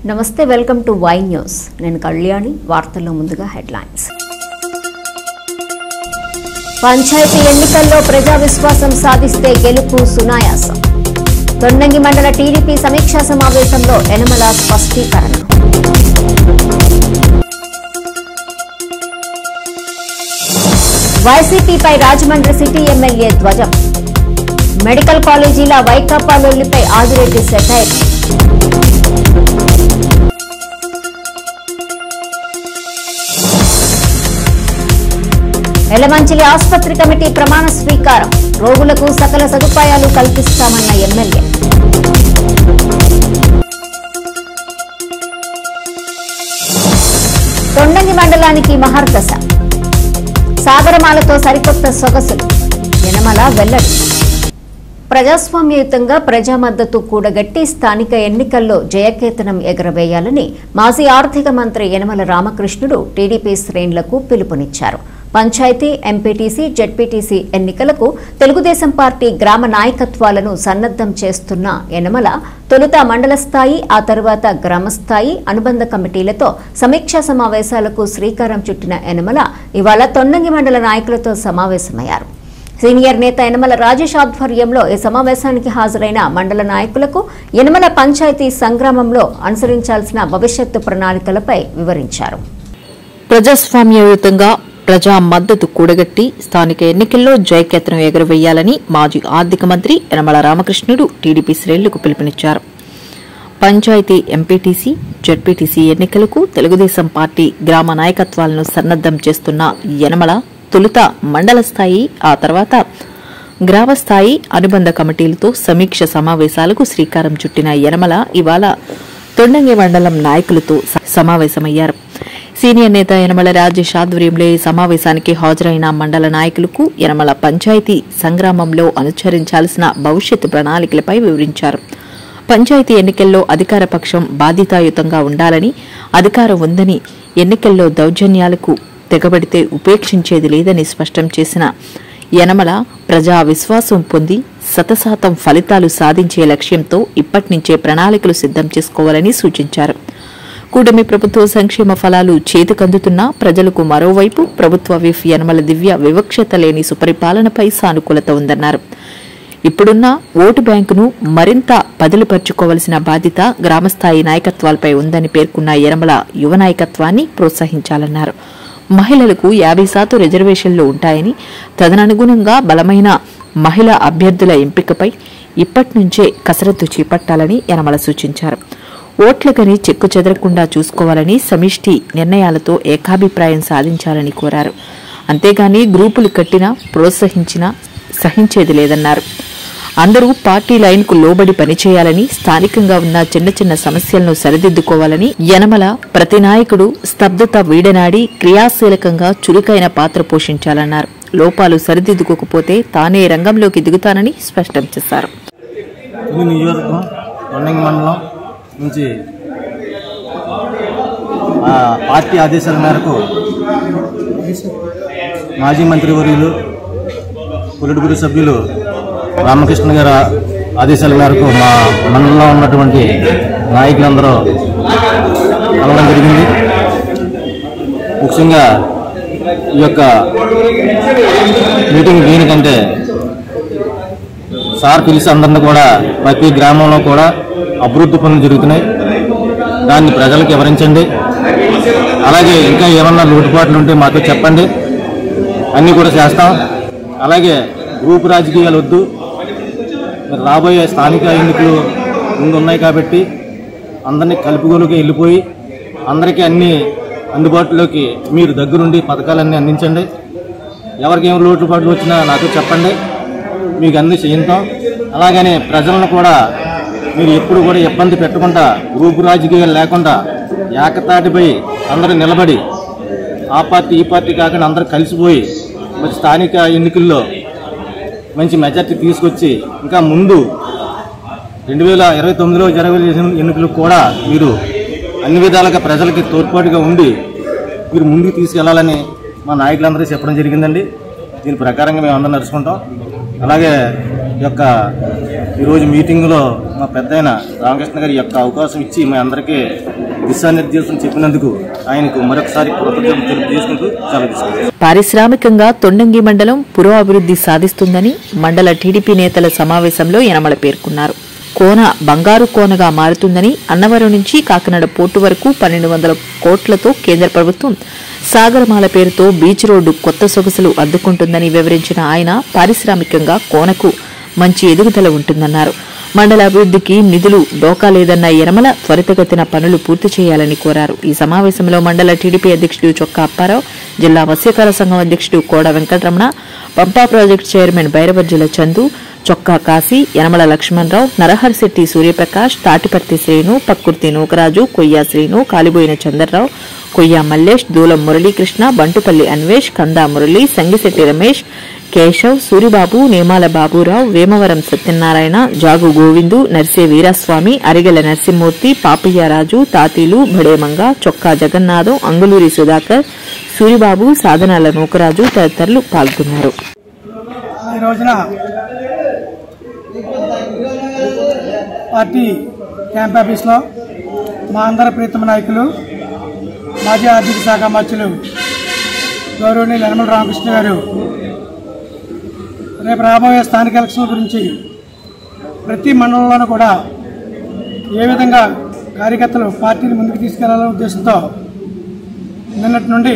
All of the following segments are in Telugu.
నమస్తే, వెల్కమ్ టు వై న్యూస్. నేను కళ్యాణి. వార్తల్లో ముందుగా హెడ్లైన్స్. పంచాయతీ ఎన్నికల్లో ప్రజా విశ్వాసం సాధిస్తే గెలుపు సునాయాసం. తొండంగి మండల టీడీపీ సమీక్షా సమావేశంలో యనమల స్పష్టీకరణ. వైసీపీపై రాజమండ్రి సిటీ ఎమ్మెల్యే ధ్వజం. మెడికల్ కాలేజీల వైకాపా లొల్లిపై ఆదిరెడ్డి సెటైర్. ఎలమంచిలి ఆసుపత్రి కమిటీ ప్రమాణ స్వీకారం. రోగులకు సకల సదుపాయాలు కల్పిస్తామన్న ఎమ్మెల్యే. తొండంగి మండలానికి మహర్దశ. సాగరమాలతో సరికొత్త సొగసులు. యనమల వెల్లడి. ప్రజాస్వామ్యయుతంగా ప్రజా మద్దతు కూడగట్టి స్థానిక ఎన్నికల్లో జయకేతనం ఎగరవేయాలని మాజీ ఆర్థిక మంత్రి యనమల రామకృష్ణుడు టీడీపీ శ్రేణులకు పిలుపునిచ్చారు. పంచాయతీ, ఎంపీటీసీ, జెడ్పీటీసీ ఎన్నికలకు తెలుగుదేశం పార్టీ గ్రామ నాయకత్వాలను సన్నద్దం చేస్తున్న యనమల తొలుత మండల స్థాయి, ఆ తరువాత గ్రామస్థాయి అనుబంధ కమిటీలతో సమీక్షా సమావేశాలకు శ్రీకారం చుట్టిన యనమల ఇవాళ తొండంగి మండల నాయకులతో సమావేశమయ్యారు. సీనియర్ నేత యనమల రాజేష్ ఆధ్వర్యంలో ఈ సమావేశానికి హాజరైన మండల నాయకులకు యనమల పంచాయతీ సంగ్రామంలో అనుసరించాల్సిన భవిష్యత్తు ప్రణాళికలపై వివరించారు. ప్రజాస్వామ్యయుతంగా ప్రజా మద్దతు కూడగట్టి స్థానిక ఎన్నికల్లో జయకేతనం ఎగురవేయాలని మాజీ ఆర్థిక మంత్రి యనమల రామకృష్ణుడు టీడీపీ శ్రేణులకు పిలుపునిచ్చారు. పంచాయతీ, ఎంపీటీసీ, జెడ్పీటీసీ ఎన్నికలకు తెలుగుదేశం పార్టీ గ్రామ నాయకత్వాలను సన్నద్దం చేస్తున్న యనమల తొలుత మండల స్థాయి, ఆ తర్వాత గ్రామస్థాయి అనుబంధ కమిటీలతో సమీక్ష సమావేశాలకు శ్రీకారం చుట్టిన యనమల ఇవాళ తొండంగి మండలం నాయకులతో సమావేశమయ్యారు. సీనియర్ నేత యనమల రాజేష్ ఆధ్వర్యంలో ఈ సమావేశానికి హాజరైన మండల నాయకులకు యనమల పంచాయతీ సంగ్రామంలో అనుసరించాల్సిన భవిష్యత్తు ప్రణాళికలపై వివరించారు. పంచాయతీ ఎన్నికల్లో అధికార పక్షం బాధ్యతాయుతంగా ఉండాలని, అధికారం ఉందని ఎన్నికల్లో దౌర్జన్యాలకు తెగబడితే ఉపేక్షించేది లేదని స్పష్టం చేసిన యనమల ప్రజా విశ్వాసం పొంది శతశాతం ఫలితాలు సాధించే లక్ష్యంతో ఇప్పటి నుంచే ప్రణాళికలు సిద్ధం చేసుకోవాలని సూచించారు. కూటమి ప్రభుత్వ సంక్షేమ ఫలాలు చేతికందుతున్నా ప్రజలకు మరోవైపు ప్రభుత్వ విఫ్ యనమల దివ్య వివక్షత లేని సుపరిపాలనపై సానుకూలత ఉందన్నారు. ఇప్పుడున్న ఓటు బ్యాంకును మరింత బదిలీపర్చుకోవాల్సిన బాధ్యత గ్రామస్థాయి నాయకత్వాలపై ఉందని పేర్కొన్న యనమల యువ నాయకత్వాన్ని ప్రోత్సహించాలన్నారు. మహిళలకు 50% రిజర్వేషన్లు ఉంటాయని, తదనుగుణంగా బలమైన మహిళా అభ్యర్థుల ఎంపికపై ఇప్పటి నుంచే కసరత్తు చేపట్టాలని యనమల సూచించారు. ఓట్లకని చెక్కు చెదరకుండా చూసుకోవాలని, సమిష్టి నిర్ణయాలతో ఏకాభిప్రాయం సాధించాలని కోరారు. అంతేగాని గ్రూపులు కట్టినా, ప్రోత్సహించినా సహించేది లేదన్నారు. అందరూ పార్టీ లైన్కు లోబడి పనిచేయాలని, స్థానికంగా ఉన్న చిన్న చిన్న సమస్యలను సరిదిద్దుకోవాలని యనమల ప్రతి నాయకుడు స్తబ్దత వీడనాడి క్రియాశీలకంగా చురుకైన పాత్ర పోషించాలన్నారు. లోపాలు సరిదిద్దుకోకపోతే తానే రంగంలోకి దిగుతానని స్పష్టం చేశారు. నుంచి పార్టీ ఆదేశాల మేరకు మాజీ మంత్రివర్యులు పొలిటికల్ సభ్యులు రామకృష్ణ గారి ఆదేశాల మేరకు మా మండలంలో ఉన్నటువంటి నాయకులందరూ కలవడం జరిగింది. ముఖ్యంగా ఈ యొక్క మీటింగ్ దేనికంటే సార్ పిలిచి అందరినీ కూడా ప్రతి గ్రామంలో కూడా అభివృద్ధి పనులు జరుగుతున్నాయి, దాన్ని ప్రజలకు వివరించండి. అలాగే ఇంకా ఏమన్నా లోటుపాట్లు ఉంటే మాతో చెప్పండి, అన్నీ కూడా చేస్తాం. అలాగే గ్రూప్ రాజకీయాలు వద్దు, రాబోయే స్థానిక ఎన్నికలు ముందు ఉన్నాయి కాబట్టి అందరినీ కలుపుగోలుగా వెళ్ళిపోయి అందరికీ అన్నీ అందుబాటులోకి మీరు దగ్గరుండి పథకాలన్నీ అందించండి. ఎవరికేం లోటుపాట్లు వచ్చినా నాతో చెప్పండి, మీకు అన్నీ చేయిస్తాం. అలాగనే ప్రజలను కూడా మీరు ఎప్పుడు కూడా ఇబ్బంది పెట్టకుండా, గ్రూప్ రాజకీయాలు లేకుండా ఏకతాటిపై అందరూ నిలబడి ఆ పార్టీ ఈ పార్టీ కాకుండా అందరూ కలిసిపోయి మరి స్థానిక ఎన్నికల్లో మంచి మెజార్టీ తీసుకొచ్చి ఇంకా ముందు 2029లో జరగబోయే ఎన్నికలకు కూడా మీరు అన్ని విధాలుగా ప్రజలకి తోడ్పాటుగా ఉండి మీరు ముందుకు తీసుకెళ్లాలని మా నాయకులందరూ చెప్పడం జరిగిందండి. దీని ప్రకారంగా మేము అందరం నడుచుకుంటాం. అలాగే ఈ యొక్క ఈరోజు మీటింగ్లో మా పెద్దయిన రామకృష్ణ గారి యొక్క అవకాశం ఇచ్చి మీ అందరికీ దిశానిర్దేశం చెప్పినందుకు ఆయనకు మరొకసారి కృతజ్ఞతలు తెలియజేసుకుంటూ సెలవు. పారిశ్రామికంగా తొండంగి మండలం పురోభివృద్ధి సాధిస్తుందని మండల టీడీపీ నేతల సమావేశంలో యనమల పేర్కొన్నారు. కోన బంగారు కోనగా మారుతుందని, అన్నవరం నుంచి కాకినాడ పోర్టు వరకు 1200 కోట్లతో కేంద్ర ప్రభుత్వం సాగరమాల పేరుతో బీచ్ రోడ్డు కొత్త సొగసులు అద్దుకుంటుందని వివరించిన ఆయన పారిశ్రామికంగా కోనకు మంచి ఎదుగుదల ఉంటుందన్నారు. మండల అభివృద్ధికి నిధులు డోకా లేదన్న యనమల త్వరితగతిన పనులు పూర్తి చేయాలని కోరారు. ఈ సమావేశంలో మండల టీడీపీ అధ్యక్షుడు చొక్కా అప్పారావు, జిల్లా మత్స్యకార సంఘం అధ్యక్షుడు కోడ వెంకటరమణ, పంపా ప్రాజెక్టు చైర్మన్ బైరవర్జుల చందు, చొక్కా కాశీ, యనమల లక్ష్మణరావు, నరహరిశెట్టి సూర్యప్రకాష్, తాటిపర్తి శ్రీను, పక్కుర్తి నూకరాజు, కొయ్యా శ్రీను, కాలిబోయిన చంద్రరావు, కొయ్యా మల్లేష్, దూలం మురళీకృష్ణ, బంటుపల్లి అన్వేష్, కందా మురళి, సంగిశెట్టి రమేష్, కేశవ్, సూరిబాబు, నేమాల బాబురావు, వేమవరం సత్యనారాయణ, జాగు గోవిందు, నర్సే వీరస్వామి, అరిగెల నరసింహమూర్తి, పాపయ్యరాజు, తాతీలు, భడేమంగ, చొక్కా జగన్నాథం, అంగులూరి సుధాకర్, సూరిబాబు, సాధనాల నూకరాజు తదితరులు పాల్గొన్నారు. ఈ రోజున పార్టీ క్యాంప్ ఆఫీస్లో మా అందరి ప్రీతమ నాయకులు మాజీ ఆర్థిక శాఖ మంత్రులు గౌరవనీయులు యనమల రామకృష్ణ గారు రేపు రాబోయే స్థానిక ఎలక్షన్ల గురించి ప్రతి మండలంలోనూ కూడా ఏ విధంగా కార్యకర్తలు పార్టీని ముందుకు తీసుకెళ్లాలనే ఉద్దేశంతో నిన్నటి నుండి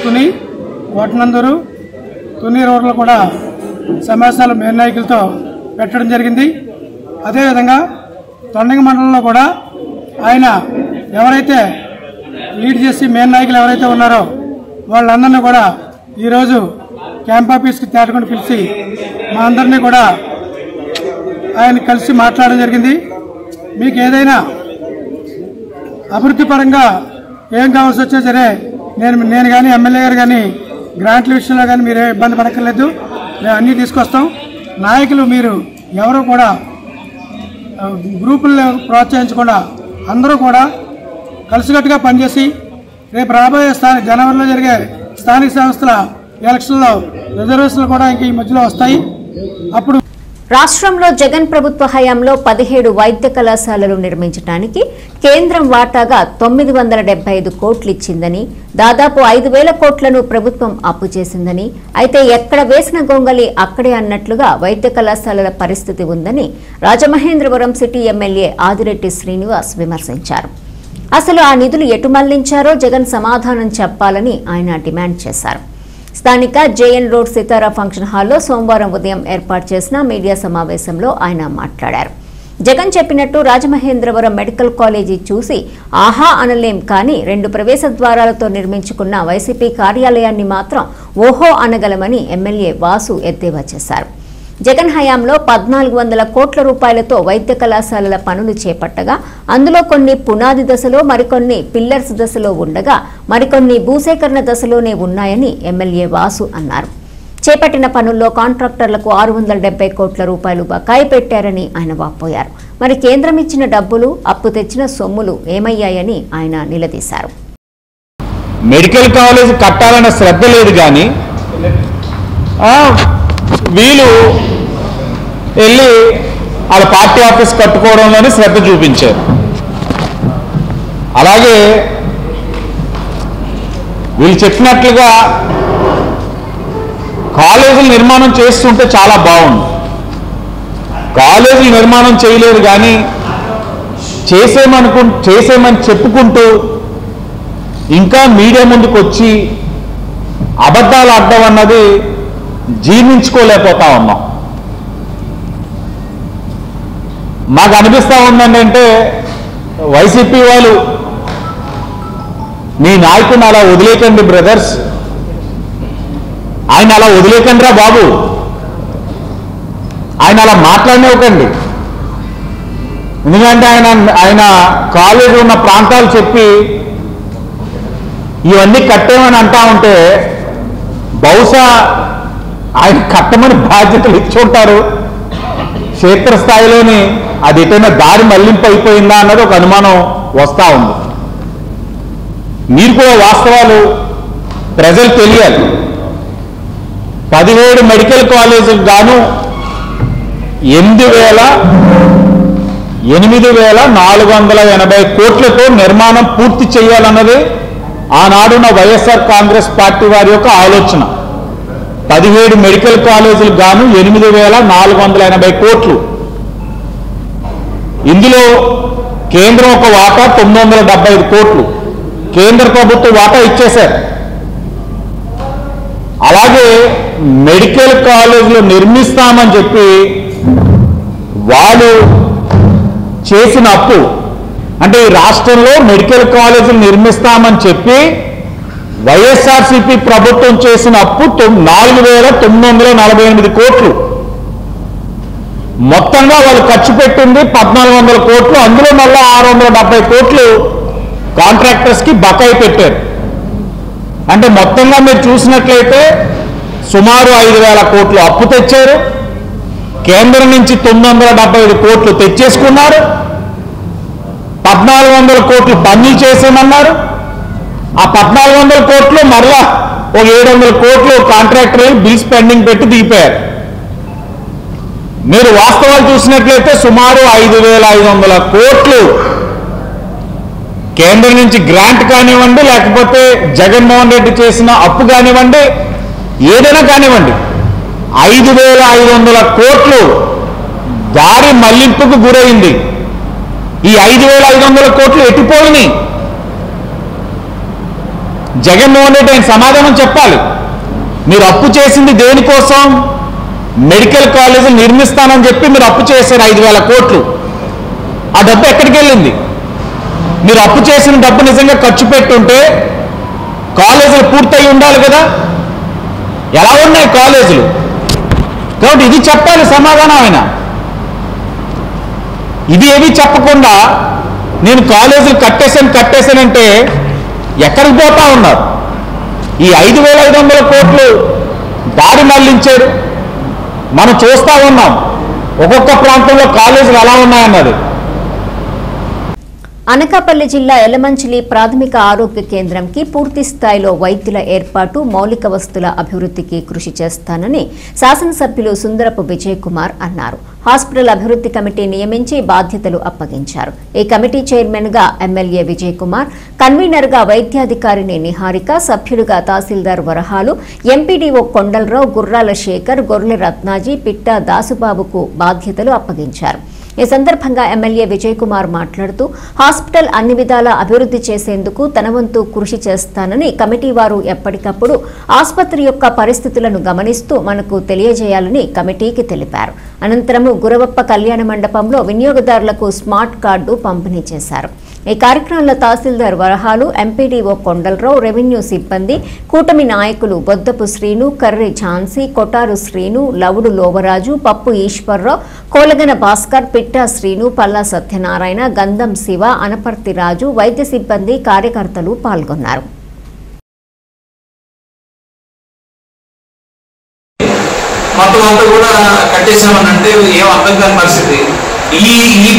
తుని, కోటనందూరు, తుని రోడ్లు కూడా సమావేశాలు మేయర్ నాయకులతో పెట్టడం జరిగింది. అదేవిధంగా తొండంగి మండలంలో కూడా ఆయన ఎవరైతే లీడ్ చేసి మేయర్ నాయకులు ఎవరైతే ఉన్నారో వాళ్ళందరినీ కూడా ఈరోజు క్యాంప్ ఆఫీస్కి తేటకొని పిలిచి మా అందరినీ కూడా ఆయన కలిసి మాట్లాడడం జరిగింది. మీకు ఏదైనా అభివృద్ధి పరంగా ఏం కావాల్సి వచ్చా సరే నేను కానీ ఎమ్మెల్యే గారు కానీ గ్రాంట్ల విషయంలో కానీ మీరు ఇబ్బంది పడక్కర్లేదు, మేము అన్నీ తీసుకొస్తాం. నాయకులు మీరు ఎవరు కూడా గ్రూపుల్లో ప్రోత్సహించకుండా అందరూ కూడా కలిసికట్టుగా పనిచేసి రేపు రాబోయే జనవరిలో జరిగే స్థానిక సంస్థల ఎలక్షన్లో రిజర్వేషన్లు కూడా ఇంక ఈ మధ్యలో వస్తాయి. అప్పుడు రాష్ట్రంలో జగన్ ప్రభుత్వ హయాంలో 17 వైద్య కళాశాలలు నిర్మించడానికి కేంద్రం వాటాగా 975 కోట్లు ఇచ్చిందని, దాదాపు 5,000 కోట్లను ప్రభుత్వం అప్పు చేసిందని, అయితే ఎక్కడ వేసిన గొంగలి అక్కడే అన్నట్లుగా వైద్య కళాశాలల పరిస్థితి ఉందని రాజమహేంద్రవరం సిటీ ఎమ్మెల్యే ఆదిరెడ్డి శ్రీనివాస్ విమర్శించారు. అసలు ఆ నిధులు ఎటు మళ్లించారో జగన్ సమాధానం చెప్పాలని ఆయన డిమాండ్ చేశారు. స్థానిక జేఎన్ రోడ్ సితారా ఫంక్షన్ హాల్లో సోమవారం ఉదయం ఏర్పాటు చేసిన మీడియా సమావేశంలో ఆయన మాట్లాడారు. జగన్ చెప్పినట్టు రాజమహేంద్రవరం మెడికల్ కాలేజీ చూసి ఆహా అనలేం, కానీ 2 ప్రవేశ ద్వారాలతో నిర్మించుకున్న వైసీపీ కార్యాలయాన్ని మాత్రం ఓహో అనగలమని ఎమ్మెల్యే వాసు ఎద్దేవా చేశారు. జగన్ హయాంలో 1,400 కోట్ల రూపాయలతో వైద్య కళాశాలల పనులు చేపట్టగా అందులో కొన్ని పునాది దశలో, మరికొన్ని పిల్లర్స్ దశలో ఉండగా మరికొన్ని భూసేకరణ దశలోనే ఉన్నాయని ఎమ్మెల్యే వాసు అన్నారు. చేపట్టిన పనుల్లో కాంట్రాక్టర్లకు 670 కోట్ల రూపాయలు బకాయి పెట్టారని ఆయన వాపోయారు. మరి కేంద్రం ఇచ్చిన డబ్బులు, అప్పు తెచ్చిన సొమ్ములు ఏమయ్యాయని ఆయన నిలదీశారు. మెడికల్ కాలేజ్ కట్టాలన్న శ్రద్ధ లేదు, కానీ వీళ్ళు వెళ్ళి వాళ్ళ పార్టీ ఆఫీస్ కట్టుకోవడంలోనే శ్రద్ధ చూపించారు. అలాగే వీళ్ళు చెప్పినట్లుగా కాలేజీలు నిర్మాణం చేస్తుంటే చాలా బాగుంది. కాలేజీలు నిర్మాణం చేయలేదు, కానీ చేసేమని చెప్పుకుంటూ ఇంకా మీడియా ముందుకు వచ్చి అబద్ధాలు ఆడడం అన్నది జీర్ణించుకోలేకపోతా ఉన్నాం. మాకు అనిపిస్తూ ఉందంటే వైసీపీ వాళ్ళు మీ నాయకుని అలా వదిలేకండి బ్రదర్స్, ఆయన అలా వదిలేకండి రా బాబు, ఆయన అలా మాట్లాడనివ్వకండి. ఎందుకంటే ఆయన కాలేజీ ఉన్న ప్రాంతాలు చెప్పి ఇవన్నీ కట్టేమని అంటా ఉంటే బహుశా ఆయన కట్టమని బాధ్యతలు ఇచ్చి ఉంటారు. క్షేత్రస్థాయిలోని అది ఎటైనా దారి మళ్లింపు అయిపోయిందా అన్నది ఒక అనుమానం వస్తూ ఉంది. మీరు కూడా వాస్తవాలు ప్రజలు తెలియాలి. 17 మెడికల్ కాలేజీలకు గాను 8,000 8,480 కోట్లతో నిర్మాణం పూర్తి చేయాలన్నది ఆనాడున్న వైఎస్ఆర్ కాంగ్రెస్ పార్టీ వారి యొక్క ఆలోచన. 17 మెడికల్ కాలేజీలకు గాను 8,480 కోట్లు. ఇందులో కేంద్రం ఒక వాటా 975 కోట్లు కేంద్ర ప్రభుత్వ వాటా ఇచ్చేశారు. అలాగే మెడికల్ కాలేజీలు నిర్మిస్తామని చెప్పి వాళ్ళు చేసిన అప్పు, అంటే ఈ రాష్ట్రంలో మెడికల్ కాలేజీలు నిర్మిస్తామని చెప్పి వైఎస్ఆర్సీపీ ప్రభుత్వం చేసిన అప్పు 4,948 కోట్లు. మొత్తంగా వాళ్ళు ఖర్చు పెట్టింది 1,400 కోట్లు. అందులో మళ్ళీ 670 కోట్లు కాంట్రాక్టర్స్కి బకాయి పెట్టారు. అంటే మొత్తంగా మీరు చూసినట్లయితే సుమారు 5,000 కోట్లు అప్పు తెచ్చారు. కేంద్రం నుంచి 975 కోట్లు తెచ్చేసుకున్నారు. 1,400 కోట్లు పన్నులు చేసేమన్నారు. ఆ 1,400 కోట్లు మరలా ఒక 700 కోట్లు కాంట్రాక్టర్లు బిల్స్ పెండింగ్ పెట్టి దిగిపోయారు. మీరు వాస్తవాలు చూసినట్లయితే సుమారు 5,500 కోట్లు కేంద్రం నుంచి గ్రాంట్ కానివ్వండి, లేకపోతే జగన్మోహన్ రెడ్డి చేసిన అప్పు కానివ్వండి, ఏదైనా కానివ్వండి, 5,500 కోట్లు దారి మళ్లింపుకు గురైంది. ఈ 5,500 కోట్లు ఎట్టిపోయినాయి? జగన్మోహన్ రెడ్డి ఆయన సమాధానం చెప్పాలి. మీరు అప్పు చేసింది దేనికోసం? మెడికల్ కాలేజీలు నిర్మిస్తానని చెప్పి మీరు అప్పు చేశారు 5,000 కోట్లు. ఆ డబ్బు ఎక్కడికి వెళ్ళింది? మీరు అప్పు చేసిన డబ్బు నిజంగా ఖర్చు పెట్టుంటే కాలేజీలు పూర్తయి ఉండాలి కదా. ఎలా ఉన్నాయి కాలేజీలు? కాబట్టి ఇది చెప్పాలి సమాధానం ఆయన. ఇది ఏమీ చెప్పకుండా నేను కాలేజీలు కట్టేశానంటే ఎక్కడికి పోతా ఉన్నారు? ఈ 5,500 కోట్లు దారి మళ్లించారు. మనం చూస్తా ఉన్నాం ఒక్కొక్క ప్రాంతంలో కాలేజీలు ఎలా ఉన్నాయన్నది. అనకాపల్లి జిల్లా ఎలమంచిలి ప్రాథమిక ఆరోగ్య కేంద్రంకి పూర్తి స్థాయిలో వైద్యుల ఏర్పాటు, మౌలిక వస్తుల అభివృద్ధికి కృషి చేస్తానని శాసనసభ్యులు సుందరపు విజయ్ కుమార్ అన్నారు. హాస్పిటల్ అభివృద్ధి కమిటీ నియమించి బాధ్యతలు అప్పగించారు. ఈ కమిటీ చైర్మన్ గా ఎమ్మెల్యే విజయ్ కుమార్, కన్వీనర్ గా వైద్యాధికారిని నిహారిక, సభ్యులుగా తహసీల్దార్ వరహాలు, ఎంపీడీఓ కొండలరావు, గుర్రాల శేఖర్, గొర్రెల రత్నాజీ, పిట్టా దాసుబాబుకు బాధ్యతలు అప్పగించారు. ఈ సందర్భంగా ఎమ్మెల్యే విజయ్ కుమార్ మాట్లాడుతూ హాస్పిటల్ అన్ని విధాలా అభివృద్ధి చేసేందుకు తన వంతు కృషి చేస్తానని, కమిటీ వారు ఎప్పటికప్పుడు ఆసుపత్రి యొక్క పరిస్థితులను గమనిస్తూ మనకు తెలియజేయాలని కమిటీకి తెలిపారు. అనంతరం గురవప్ప కళ్యాణ మండపంలో వినియోగదారులకు స్మార్ట్ కార్డు పంపిణీ చేశారు. ఈ కార్యక్రమంలో తహసీల్దార్ వరహాలు, ఎంపీడీఓ కొండలరావు, రెవెన్యూ సిబ్బంది, కూటమి నాయకులు బొద్దపు శ్రీను, కర్రి ఝాన్సీ, కొటారు శ్రీను, లవుడు లోవరాజు, పప్పు ఈశ్వర్రావు, కోలగన భాస్కర్, పిట్టా శ్రీను, పల్లా సత్యనారాయణ, గంధం శివ, అనపర్తి రాజు, వైద్య సిబ్బంది, కార్యకర్తలు పాల్గొన్నారు. మొత్తం అంతా కూడా కట్టేసామనంటే ఏం అర్థం కాని పరిస్థితి. ఈ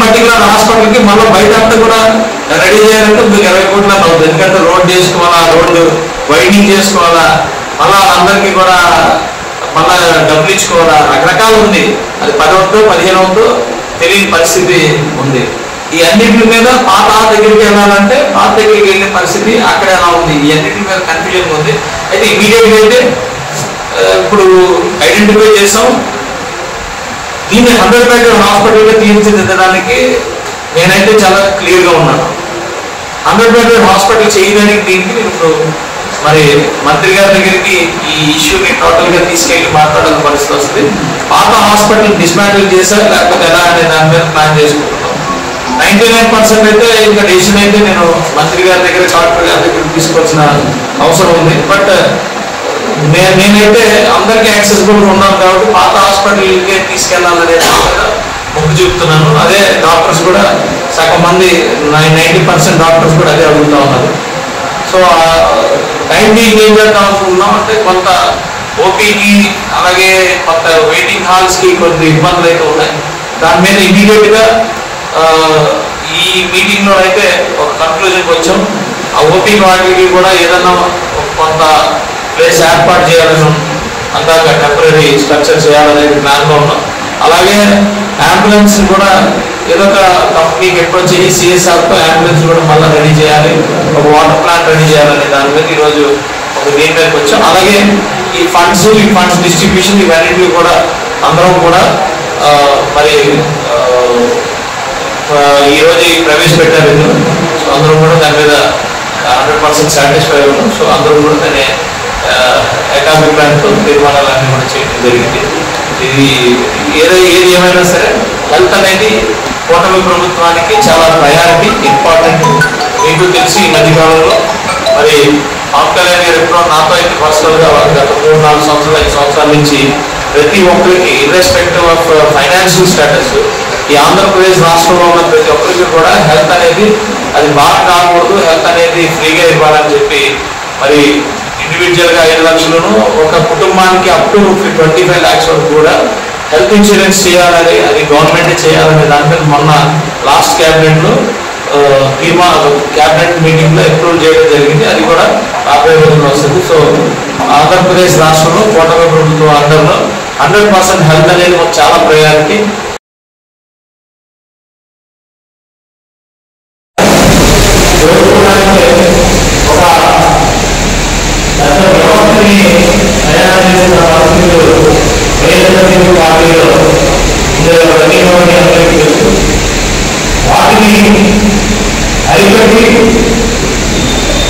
పర్టికులర్ హాస్పిటల్కి మళ్ళీ బయట అంతా కూడా రెడీ చేయాలంటే 20 కోట్లు అవుతుంది. ఎందుకంటే రోడ్ చేసుకోవాలా, రోడ్డు వైడింగ్ చేసుకోవాలా, మళ్ళీ అందరికీ కూడా మళ్ళీ డబ్బులు ఇచ్చుకోవాలా, రకరకాలు ఉంది. అది 10 వంతో 15 వంతో తెలియని పరిస్థితి ఉంది. ఈ అన్నింటి మీద పాత దగ్గరికి వెళ్ళాలంటే పాత దగ్గరికి వెళ్ళే పరిస్థితి అక్కడ ఎలా ఉంది? ఈ అన్నింటి మీద కన్ఫ్యూజన్ ఉంది. అయితే ఇమీడియట్గా అయితే ఇప్పుడు ఐడెంటిఫై చేసాం. దీన్ని 100% హాస్పిటల్గా తీర్చిదిద్దడానికి నేనైతే చాలా క్లియర్గా ఉన్నాను. 100% హాస్పిటల్ చేయడానికి దీనికి నేను ఇప్పుడు మరి మంత్రి గారి దగ్గరికి ఈ ఇష్యూని టోటల్గా తీసుకెళ్ళి మాట్లాడాల్సిన పరిస్థితి వస్తుంది. పాత హాస్పిటల్ డిస్మాంటిల్ చేశారు లేకపోతే ఎలా అనే దాని మీద ప్లాన్ చేసుకుంటున్నాం. 99% అయితే ఇంకా డెసిషన్ అయితే నేను మంత్రి గారి దగ్గర, కలెక్టర్ గారి దగ్గర తీసుకోవాల్సిన అవసరం ఉంది. బట్ నేనైతే అందరికీ యాక్సెసిబుల్గా ఉన్నాను కాబట్టి పాత హాస్పిటల్కే తీసుకెళ్లాలనే మొగ్గు చూపుతున్నాను. అదే డాక్టర్స్ కూడా సగం మంది 90% డాక్టర్స్ కూడా అదే అడుగుతూ ఉన్నారు. సో టైం బీయింగ్ ఏం చేద్దాం అనుకుంటున్నాం అంటే కొంత ఓపీకి అలాగే కొంత వెయిటింగ్ హాల్స్కి కొన్ని ఇబ్బందులు అయితే ఉన్నాయి. దాని మీద ఇమీడియట్గా ఈ మీటింగ్లో అయితే ఒక కన్క్లూజన్కి వచ్చాం. ఆ ఓపీ వాటికి కూడా ఏదన్నా కొంత ప్లేస్ ఏర్పాటు చేయాలని, అందాక టెంపరీ స్ట్రక్చర్ చేయాలనేది ప్లాన్లో ఉన్నాం. అలాగే అంబులెన్స్ కూడా ఏదో ఒక కంపెనీకి అప్రోచ్ అయ్యి సిఎస్ఆర్తో అంబులెన్స్ కూడా మళ్ళీ రెడీ చేయాలి, ఒక వాటర్ ప్లాంట్ రెడీ చేయాలనే దాని మీద ఈరోజు ఒక దీని మీదకి వచ్చాం. అలాగే ఈ ఫండ్స్ డిస్ట్రిబ్యూషన్ ఇవన్నిటిని కూడా అందరం కూడా మరి ఈరోజు ప్రవేశపెట్టారు. సో అందరూ కూడా దాని మీద 100% సాటిస్ఫై ఉన్నాం. సో అందరూ కూడా దాన్ని ఏకాభిప్రాయంతో తీర్మానాలన్నీ కూడా చేయడం జరిగింది. ఇది ఏది ఏమైనా సరే హెల్త్ అనేది కూటమి ప్రభుత్వానికి చాలా ప్రయారిటీ, ఇంపార్టెంట్. మీకు తెలిసి ఈ మధ్యకాలంలో మరి పవన్ కళ్యాణ్ గారు ఎప్పుడో నాతో అయితే పర్సనల్గా గత 3-4 సంవత్సరాలు 5 సంవత్సరాల నుంచి ప్రతి ఒక్కరికి ఇర్రెస్పెక్టివ్ ఆఫ్ ఫైనాన్షియల్ స్టేటస్ ఈ ఆంధ్రప్రదేశ్ రాష్ట్రంలో ఉన్న ప్రతి ఒక్కరికి కూడా హెల్త్ అనేది అది బాగా కాకూడదు, హెల్త్ అనేది ఫ్రీగా ఇవ్వాలని చెప్పి మరి ఇండివిజువల్గా 5 లక్షలను, ఒక కుటుంబానికి అప్ టు 25 lakhs వరకు కూడా హెల్త్ ఇన్సూరెన్స్ చేయాలని, అది గవర్నమెంట్ చేయాలనే దాని మీద మొన్న లాస్ట్ క్యాబినెట్లో క్యాబినెట్ మీటింగ్లో అప్రూవ్ చేయడం జరిగింది. అది కూడా రాబోయే రోజుల్లో వస్తుంది. సో ఆంధ్రప్రదేశ్ రాష్ట్రంలో కూటమి ప్రభుత్వం అండర్లో 100% హెల్త్ అనేది చాలా ప్రయారిటీ.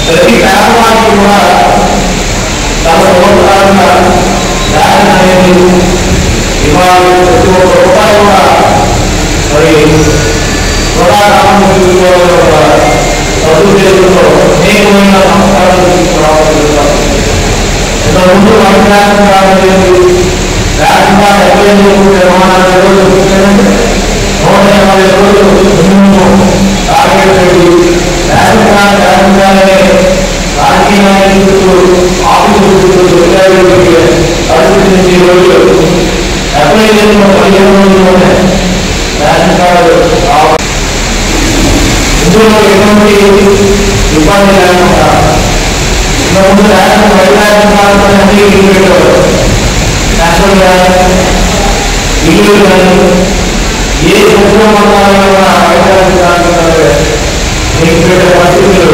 ప్రతి పేదవాడికి కూడా తమ సంవత్సరాలుగా బ్యాంక్ అనేది ఇవాళ ప్రతి ఒక్క రూపాయి కూడా మరి చదువుతో అనేకమైన సంస్కారాలు తీసుకురావాలి. ఇంతకుముందు 1 lakh బ్యాంక్ 75 నిర్మాణాలు 180 రోజులు టార్గెట్ పెట్టి రాజకీయ నాయకులు ఆఫీసులు పరిస్థితి నుంచి రోజులు అప్లై చేసిన 15 రోజుల్లోనే రేషన్ కార్డు ఇందులో ఎటువంటి ఇబ్బంది లేకుండా ఇంతకుముందు రేషన్ కార్డు అన్ని ఇల్లు పెట్టేవారు. నేషనల్ బ్యాంక్ ఇల్లు కానీ ఏ సంవత్సరం మండలంలో రేషన్ కార్డు మీకు పెట్టే పరిస్థితులు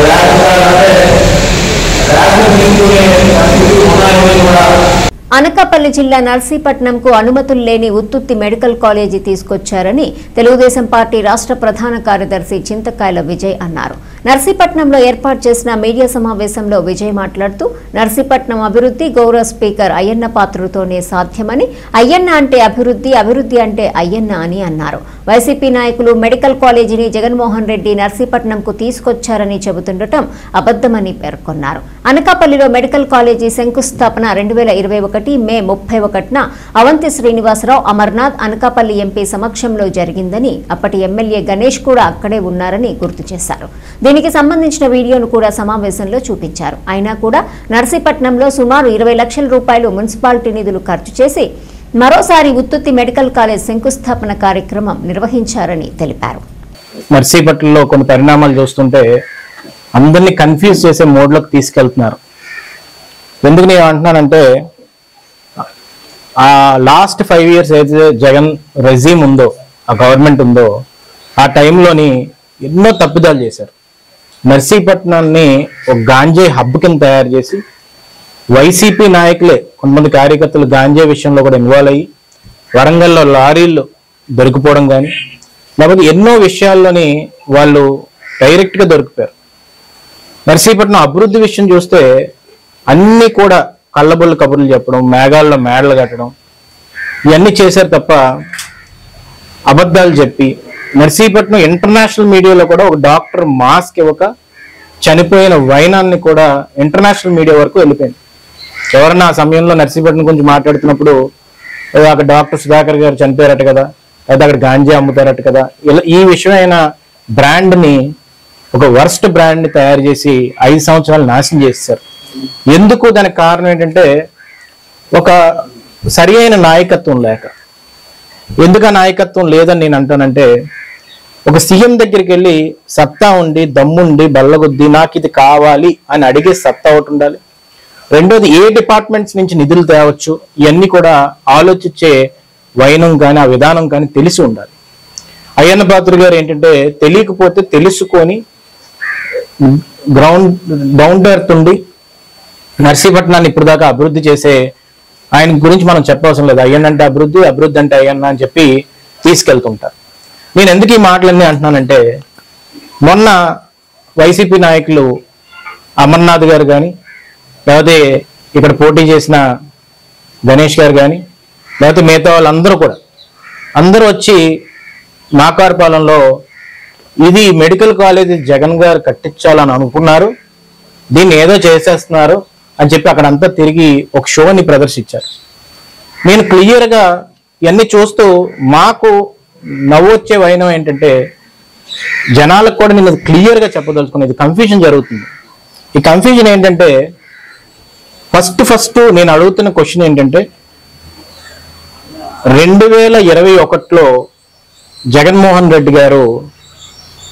రేషన్ కార్డు అంటే రేషన్ తీసుకునే పరిస్థితులు ఉన్నాయని కూడా. అనకాపల్లి జిల్లా నర్సీపట్నంకు అనుమతులు లేని ఉత్తుత్తి మెడికల్ కాలేజీ తీసుకొచ్చారని తెలుగుదేశం పార్టీ రాష్ట్ర ప్రధాన కార్యదర్శి చింతకాయల విజయ్ అన్నారు. నర్సీపట్నంలో ఏర్పాటు చేసిన మీడియా సమావేశంలో విజయ్ మాట్లాడుతూ నర్సీపట్నం అభివృద్ధి గౌరవ స్పీకర్ అయ్యన్న పాత్రుతోనే సాధ్యమని, అయ్యన్న అంటే అభివృద్ధి, అభివృద్ధి అంటే అయ్యన్న అని అన్నారు. వైసీపీ నాయకులు మెడికల్ కాలేజీని జగన్మోహన్ రెడ్డి నర్సీపట్నంకు తీసుకొచ్చారని చెబుతుండటం అబద్దమని పేర్కొన్నారు. అనకాపల్లిలో మెడికల్ కాలేజీ శంకుస్థాపన 2021 మే 31న అవంతి శ్రీనివాసరావు, అమర్నాథ్, అనకాపల్లి ఎంపీ సమక్షంలో జరిగిందని, అప్పటి ఎమ్మెల్యే గణేష్ కూడా అక్కడే ఉన్నారని గుర్తు చేశారు. దీనికి సంబంధించిన వీడియోను కూడా సమావేశంలో చూపించారు. అయినా కూడా నర్సీపట్నంలో సుమారు 20 లక్షల రూపాయలు మున్సిపాలిటీ నిధులు ఖర్చు చేసి మరోసారి ఉత్తుత్తి మెడికల్ కాలేజ్ శంకుస్థాపన కార్యక్రమం నిర్వహించారని తెలిపారు. నర్సీపట్నంలో కొన్ని పరిణామాలు చూస్తుంటే అందరినీ కన్ఫ్యూజ్ చేసే మోడ్లోకి తీసుకెళ్తున్నారు. ఎందుకు నేను అంటున్నానంటే ఆ లాస్ట్ 5 years అయితే జగన్ రెజీమ్ ఉందో, ఆ గవర్నమెంట్ ఉందో, ఆ టైంలోని ఎన్నో తప్పిదాలు చేశారు. నర్సీపట్నాన్ని ఒక గాంజాయి హబ్ కింద తయారు చేసి వైసీపీ నాయకులే కొంతమంది కార్యకర్తలు గాంజాయి విషయంలో కూడా ఇన్వాల్వ్ అయ్యి వరంగల్లో లారీలు దొరికిపోవడం కానీ, లేకపోతే ఎన్నో విషయాల్లోని వాళ్ళు డైరెక్ట్గా దొరికిపోయారు. నర్సీపట్నం అభివృద్ధి విషయం చూస్తే అన్నీ కూడా కళ్ళబొల్లు కబుర్లు చెప్పడం, మేఘాల్లో మేడలు కట్టడం, ఇవన్నీ చేశారు తప్ప అబద్ధాలు చెప్పి నర్సీపట్నం ఇంటర్నేషనల్ మీడియాలో కూడా ఒక డాక్టర్ మాస్క్ ఇవ్వక చనిపోయిన వైనాన్ని కూడా ఇంటర్నేషనల్ మీడియా వరకు వెళ్ళిపోయింది. ఎవరన్నా ఆ సమయంలో నర్సీపట్నం గురించి మాట్లాడుతున్నప్పుడు అక్కడ డాక్టర్ సుధాకర్ గారు చనిపోయారట కదా, లేదా అక్కడ గాంజా అమ్ముతారట కదా, ఇలా ఈ విషయమైన బ్రాండ్ని, ఒక వర్స్ట్ బ్రాండ్ని తయారు చేసి 5 సంవత్సరాలు నాశనం చేశారు. ఎందుకు? దానికి కారణం ఏంటంటే ఒక సరి అయిన నాయకత్వం లేక. ఎందుకు ఆ నాయకత్వం లేదని నేను అంటానంటే, ఒక సీఎం దగ్గరికి వెళ్ళి సత్తా ఉండి, దమ్ముండి, బల్లగొద్ది నాకు ఇది కావాలి అని అడిగే సత్తా ఒకటి ఉండాలి. రెండోది ఏ డిపార్ట్మెంట్స్ నుంచి నిధులు తేవచ్చు, ఇవన్నీ కూడా ఆలోచించే వైనం కానీ ఆ విధానం కానీ తెలిసి ఉండాలి. అయ్యన్న పాత్రుడు గారు ఏంటంటే తెలియకపోతే తెలుసుకొని గ్రౌండ్ డౌన్ టు ఎర్త్ ఉండి నర్సీపట్నాన్ని ఇప్పుడు దాకా అభివృద్ధి చేసే ఆయన గురించి మనం చెప్పవసరం లేదు. అయ్యన్న అంటే అభివృద్ధి, అభివృద్ధి అంటే అయ్యన్న అని చెప్పి తీసుకెళ్తుంటారు. నేను ఎందుకు ఈ మాటలన్నీ అంటున్నానంటే, మొన్న వైసీపీ నాయకులు అమర్నాథ్ గారు కానీ, లేకపోతే ఇక్కడ పోటీ చేసిన గణేష్ గారు కానీ, లేకపోతే మిగతా వాళ్ళందరూ కూడా అందరూ వచ్చి నాకారపాలెంలో ఇది మెడికల్ కాలేజ్ జగన్ గారు కట్టించాలని అనుకున్నారు, దీన్ని ఏదో చేసేస్తున్నారు అని చెప్పి అక్కడంతా తిరిగి ఒక షోని ప్రదర్శించారు. నేను క్లియర్గా ఇవన్నీ చూస్తూ మాకు నవ్వొచ్చే వైనం ఏంటంటే, జనాలకు కూడా నేను క్లియర్గా చెప్పదలుచుకునేది కన్ఫ్యూజన్ జరుగుతుంది. ఈ కన్ఫ్యూజన్ ఏంటంటే, ఫస్ట్ నేను అడుగుతున్న క్వశ్చన్ ఏంటంటే, 2021లో జగన్మోహన్ రెడ్డి గారు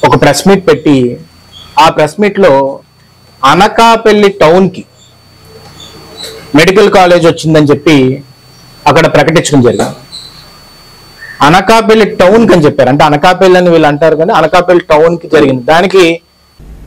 ఒక ప్రెస్ మీట్ పెట్టి, ఆ ప్రెస్ మీట్లో అనకాపల్లి టౌన్కి మెడికల్ కాలేజ్ వచ్చిందని చెప్పి అక్కడ ప్రకటించడం జరిగింది. అనకాపల్లి టౌన్కి అని చెప్పారు. అంటే అనకాపల్లి అని వీళ్ళు అంటారు కానీ అనకాపల్లి టౌన్కి జరిగింది. దానికి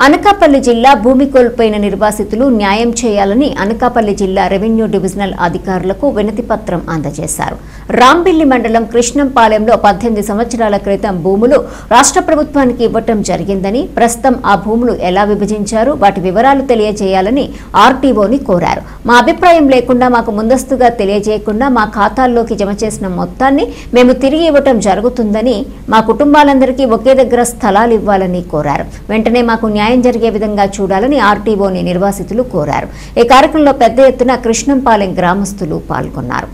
అనకాపల్లి జిల్లా భూమి కోల్పోయిన నిర్వాసితులు న్యాయం చేయాలని అనకాపల్లి జిల్లా రెవెన్యూ డివిజనల్ అధికారులకు వినతి పత్రం అందజేశారు. రాంబిల్లి మండలం కృష్ణంపాలెంలో 18 సంవత్సరాల క్రితం భూములు రాష్ట్ర ప్రభుత్వానికి ఇవ్వటం జరిగిందని, ప్రస్తుతం ఆ భూములు ఎలా విభజించారు, వాటి వివరాలు తెలియజేయాలని ఆర్టీఓని కోరారు. మా అభిప్రాయం లేకుండా, మాకు ముందస్తుగా తెలియజేయకుండా మా ఖాతాల్లోకి జమ చేసిన మొత్తాన్ని మేము తిరిగి ఇవ్వటం జరుగుతుందని, మా కుటుంబాలందరికీ ఒకే దగ్గర స్థలాలు ఇవ్వాలని కోరారు. వెంటనే మాకు న్యాయం జరిగే విధంగా చూడాలని ఆర్టీఓని నిర్వాసితులు కోరారు. ఈ కార్యక్రమంలో పెద్ద ఎత్తున కృష్ణంపాలెం గ్రామస్తులు పాల్గొన్నారు.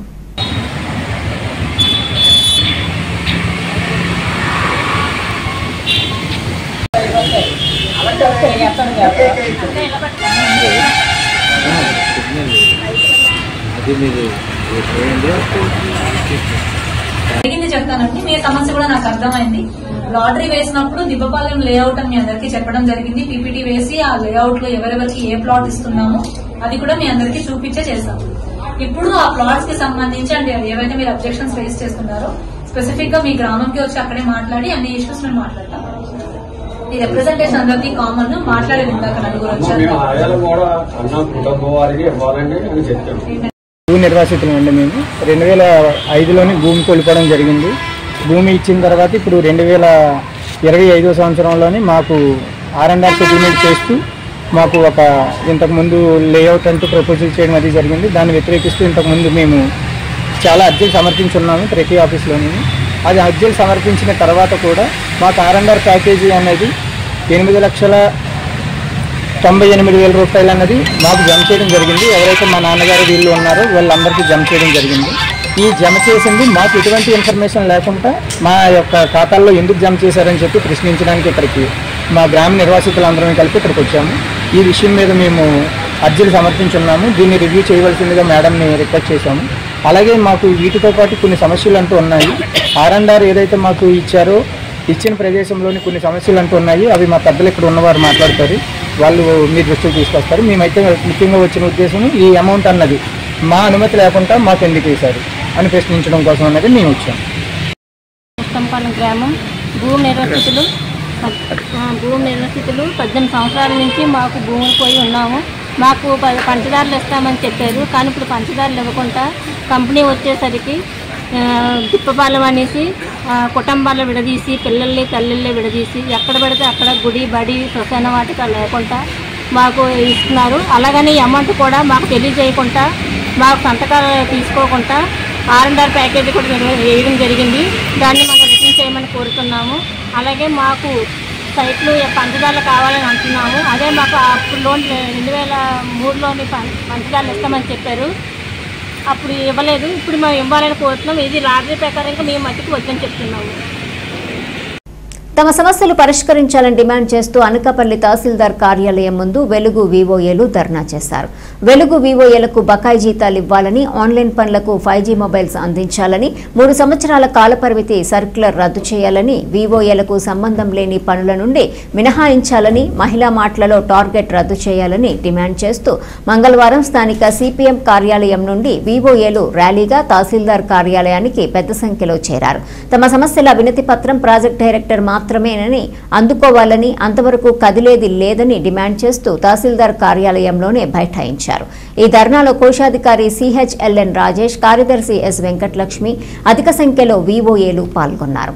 జరిగింది చెప్తానండి. మీ సమస్య కూడా నాకు అర్థమైంది. లాటరీ వేసినప్పుడు దిబ్బపాలెం లేఅవుట్ అని మీ అందరికీ చెప్పడం జరిగింది. పీపీటీ వేసి ఆ లేఅవుట్ లో ఎవరెవరికి ఏ ప్లాట్ ఇస్తున్నామో అది కూడా మీ అందరికీ చూపించే చేశాము. ఇప్పుడు ఆ ప్లాట్స్ కి సంబంధించి అంటే ఏవైతే మీరు అబ్జెక్షన్స్ రేస్ చేస్తున్నారో స్పెసిఫిక్ గా మీ గ్రామంకి వచ్చి అక్కడే మాట్లాడి అన్ని ఇష్యూస్ మేము మాట్లాడతాం. ఈ రిప్రజెంటేషన్ అందరికీ కామన్ మాట్లాడేది ఇందాక నలుగురు వచ్చారు. భూ నిర్వాసితులు అండి. మేము 2005లోని భూమి కోల్పోవడం జరిగింది. భూమి ఇచ్చిన తర్వాత ఇప్పుడు 2025 సంవత్సరంలోని మాకు R&R సెటిల్మెంట్ చేస్తూ మాకు ఒక ఇంతకుముందు లేఅవుట్ అంటూ ప్రపోజల్ చేయడం అది జరిగింది. దాన్ని వ్యతిరేకిస్తూ ఇంతకుముందు మేము చాలా అర్జీలు సమర్పించున్నాము ప్రతి ఆఫీస్లోని. అది అర్జీలు సమర్పించిన తర్వాత కూడా మాకు R&R ప్యాకేజీ అనేది 8,98,000 రూపాయలు అన్నది మాకు జమ చేయడం జరిగింది. ఎవరైతే మా నాన్నగారు వీళ్ళు ఉన్నారో వాళ్ళందరికీ జమ చేయడం జరిగింది. ఈ జమ చేసింది మాకు ఎటువంటి ఇన్ఫర్మేషన్ లేకుండా మా యొక్క ఖాతాల్లో ఎందుకు జమ చేశారని చెప్పి ప్రశ్నించడానికి ఇక్కడికి మా గ్రామ నిర్వాసితులందరం కలిపి ఇక్కడికి వచ్చాము. ఈ విషయం మీద మేము అర్జీలు సమర్పించున్నాము. దీన్ని రివ్యూ చేయవలసిందిగా మేడంని రిక్వెస్ట్ చేశాము. అలాగే మాకు వీటితో పాటు కొన్ని సమస్యలు అంటూ ఉన్నాయి. R&R ఏదైతే మాకు ఇచ్చారో ఇచ్చిన ప్రదేశంలోని కొన్ని సమస్యలు అంటూ ఉన్నాయి. అవి మా పెద్దలు ఇక్కడ ఉన్నవారు మాట్లాడతారు, వాళ్ళు మీ దృష్టికి తీసుకొస్తారు. మేమైతే ముఖ్యంగా వచ్చిన ఉద్దేశం ఈ అమౌంట్ అన్నది మా అనుమతి లేకుండా మాకు ఎందుకు వేశారు అని ప్రశ్నించడం కోసం అన్నది మేము వచ్చాము. కృష్ణంపాలెం గ్రామం భూమి నిర్వాసితులు 18 సంవత్సరాల నుంచి మాకు భూములు పోయి ఉన్నాము. మాకు పంచదారులు ఇస్తామని చెప్పారు, కానీ ఇప్పుడు పంచదారులు ఇవ్వకుండా కంపెనీ వచ్చేసరికి దిప్పపాలెం అనేసి కుటుంబాలు విడదీసి పిల్లల్ని తల్లిల్ని విడదీసి ఎక్కడ పడితే అక్కడ గుడి బడి శ్మశాన వాటిక లేకుండా మాకు ఇస్తున్నారు. అలాగని అమౌంట్ కూడా మాకు తెలియజేయకుండా మాకు సంతకాలు తీసుకోకుండా R&R ప్యాకేజీ కూడా వేయడం జరిగింది. దాన్ని మనం రిటర్న్ చేయమని కోరుతున్నాము. అలాగే మాకు సైట్లు పంచదారులు కావాలని అంటున్నాము. అదే మాకు అప్పుడు లోన్ 2003లోని పంచదారులు ఇస్తామని చెప్పారు, అప్పుడు ఇవ్వలేదు. ఇప్పుడు మేము ఇవ్వాలని కోరుతున్నాం. ఇది లాటరీ ప్రకారంగా మేము మట్టికి వద్దని చెప్తున్నాము. తమ సమస్యలు పరిష్కరించాలని డిమాండ్ చేస్తూ అనకాపల్లి తహసీల్దార్ కార్యాలయం ముందు వెలుగు వివోఏలు ధర్నా చేశారు. వెలుగు వివోఏలకు బకాయి జీతాలు ఇవ్వాలని, ఆన్లైన్ పనులకు 5G మొబైల్స్ అందించాలని, 3 సంవత్సరాల కాలపరిమితి సర్క్యులర్ రద్దు చేయాలని, వివోఏలకు సంబంధం లేని పనుల నుండి మినహాయించాలని, మహిళా మార్ట్లలో టార్గెట్ రద్దు చేయాలని డిమాండ్ చేస్తూ మంగళవారం స్థానిక సిపిఎం కార్యాలయం నుండి వివోఏలు ర్యాలీగా తహసీల్దార్ కార్యాలయానికి పెద్ద సంఖ్యలో చేరారు. తమ సమస్యల వినతి పత్రం ప్రాజెక్ట్ డైరెక్టర్ మాత్రమేనని అందుకోవాలని, అంతవరకు కదిలేది లేదని డిమాండ్ చేస్తూ తహసీల్దార్ కార్యాలయంలోనే బైఠాయించారు. ఈ ధర్నాలో కోశాధికారి CHLN రాజేష్, కార్యదర్శి S వెంకటలక్ష్మి, అధిక సంఖ్యలో వివోఏలు పాల్గొన్నారు.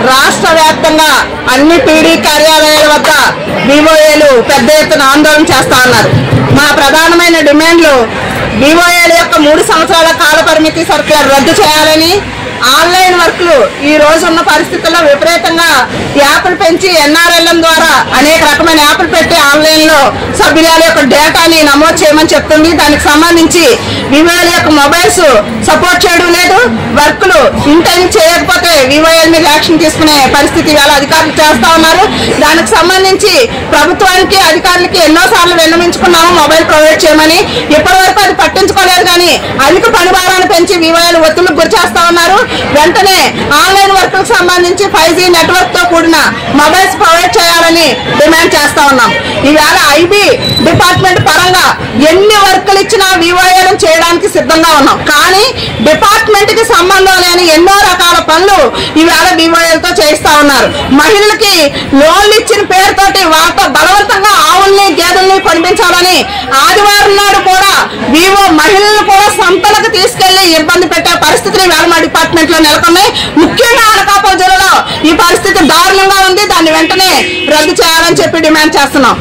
రాష్ట్ర వ్యాప్తంగా అన్ని పీడీ కార్యాలయాల వద్ద వివోఏలు పెద్ద ఎత్తున ఆందోళన చేస్తా ఉన్నారు. మా ప్రధానమైన డిమాండ్లు వివోఏల యొక్క 3 సంవత్సరాల కాల పరిమితి సర్క్యులర్ రద్దు చేయాలని, ఆన్లైన్ వర్క్లు ఈ రోజు ఉన్న పరిస్థితుల్లో విపరీతంగా యాప్లు పెంచి NRLM ద్వారా అనేక రకమైన యాప్లు పెట్టి ఆన్లైన్ లో సభ్యుల యొక్క డేటాని నమోదు చేయమని చెప్తుంది. దానికి సంబంధించి వివోఏల యొక్క మొబైల్స్ సపోర్ట్ చేయడం లేదు. వర్క్లు ఇన్ టైం చేయకపోతే వివోఏల మీద యాక్షన్ తీసుకునే పరిస్థితి వేళ అధికారులు చేస్తా ఉన్నారు. దానికి సంబంధించి ప్రభుత్వానికి అధికారులకి ఎన్నోసార్లు విన్నవించుకున్నాము మొబైల్ ప్రొవైడ్ చేయమని. ఇప్పటి వరకు అది పట్టించుకోలేదు. కానీ అధిక పనిభారాన్ని పెంచి వివోఏలు ఒత్తిళ్లకు గురి చేస్తా ఉన్నారు. వెంటనే ఆన్లైన్ వర్క్ సంబంధించి 5G నెట్వర్క్ తో కూడిన మొబైల్స్ ప్రొవైడ్ చేయాలని డిమాండ్ చేస్తా ఉన్నాం. ఈవేళ IB డిపార్ట్మెంట్ పరంగా ఎన్ని వర్కులు ఇచ్చినా వివోఏలను చేయడానికి సిద్ధంగా ఉన్నాం. కానీ డిపార్ట్మెంట్ కి సంబంధం లేని ఎన్నో రకాల పనులు ఈవేళ వివోఏలతో చేయిస్తా ఉన్నారు. మహిళలకి లోన్లు ఇచ్చిన పేరుతోటి వాళ్ళతో బలవంతంగా ఆవుల్ని గేదెల్ని కొనిపించాలని ఆదివారం నాడు కూడా వివో మహిళలను కూడా సంతలకు తీసుకెళ్లి ఇబ్బంది పెట్టే పరిస్థితులు ఈవేళ మా డిపార్ట్మెంట్ లో నెలకొన్నాయి. ముఖ్యంగా అనకాపల్లి జిల్లాలో ఈ పరిస్థితి దారుణంగా ఉంది. దాన్ని వెంటనే రద్దు చేయాలని చెప్పి డిమాండ్ చేస్తున్నాం.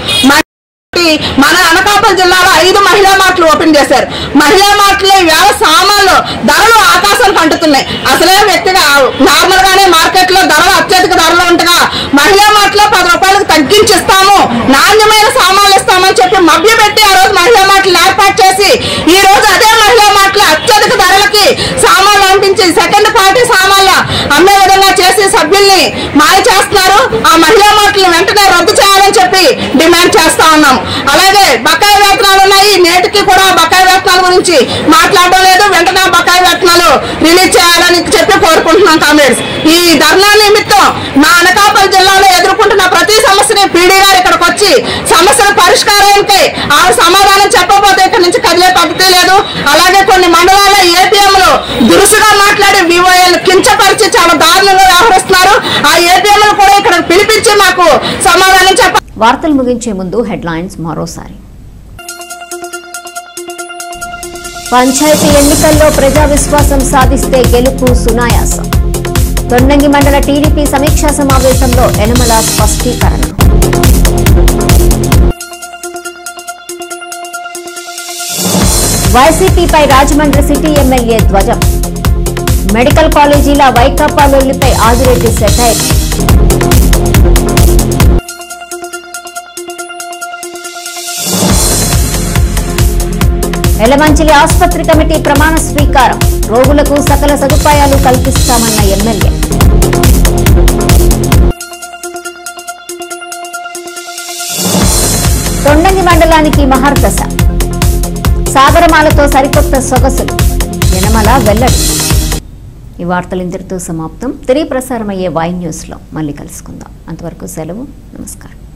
మన అనకాపల్లి జిల్లాలో 5 మహిళా మార్ట్లు ఓపెన్ చేశారు. మహిళా మార్ట్లో ఈవేళ సామాన్లు ధరలు ఆకాశానికి అంటుతున్నాయి. అసలే వ్యక్తిగా నార్మల్ గానే మార్కెట్ లో ధరలు అత్యధిక ధరలు ఉండగా మహిళా మార్ట్లో 10 రూపాయలకు తగ్గించిస్తాము, నాణ్యమైన సామాన్లు ఇస్తామని చెప్పి మభ్యపెట్టి ఆ రోజు మహిళా మార్ట్లు ఏర్పాటు చేసి ఈ రోజు అదే మహిళా మార్ట్లు అత్యధిక ధరలకి సామాన్లు అందించి సెకండ్ పార్టీ సామాన్లు అమ్మే విధంగా చేసి సభ్యుల్ని మాయ చేస్తున్నారు. ఆ మహిళా మార్ట్లను వెంటనే రద్దు చేయాలని చెప్పి డిమాండ్ చేస్తా ఉన్నాం. అలాగే బకాయి వేతనాలు ఉన్నాయి. నేటికి కూడా బకాయి వేతనాల గురించి మాట్లాడడం లేదు. వెంటనే బకాయి వేతనాలు రిలీజ్ చేయాలని చెప్పి కోరుకుంటున్నాం. కామ్రేడ్స్, ఈ ధర్నా నిమిత్తం మా అనకాపల్లి జిల్లాలో ఎదుర్కొంటున్న ప్రతి సమస్యని పీడీ గారు ఇక్కడికి వచ్చి సమస్యల పరిష్కారానికి ఆ సమాధానం చెప్పకపోతే ఇక్కడ నుంచి కదిలే పద్ధతి లేదు. అలాగే కొన్ని మండలాల్లో APMలు దురుసుగా మాట్లాడి వివోఏలు కించపరిచి చాలా దారుణంగా వ్యవహరిస్తున్నారు. ఆ APMలు కూడా ఇక్కడ పిలిపించి మాకు సమాధానం చెప్పాలి. వార్తలు ముగించే ముందు హెడ్లైన్స్ మరోసారి. పంచాయతీ ఎన్నికల్లో ప్రజా విశ్వాసం సాధిస్తే గెలుపు సునాయాసం. తొండంగి మండల టీడీపీ సమీక్షా సమావేశంలో యనమల స్పష్టీకరణ. వైసీపీపై రాజమండ్రి సిటీ ఎమ్మెల్యే ధ్వజం. మెడికల్ కాలేజీల వైకాపా లొల్లిపై ఆదిరెడ్డి సెటైర్. ఎలమంచిలి ఆసుపత్రి కమిటీ ప్రమాణ స్వీకారం. రోగులకు సకల సదుపాయాలు కల్పిస్తామన్న ఎమ్మెల్యే. తొండంగి మండలానికి మహర్దశ. సాగరమాలతో సరికొత్త సొగసులు. యనమల వెల్లడి. ఈ వార్తలు ఇంతటితో సమాప్తం. తిరిగి ప్రసారమయ్యే వై న్యూస్లో మళ్ళీ కలుసుకుందాం. అంతవరకు సెలవు. నమస్కారం.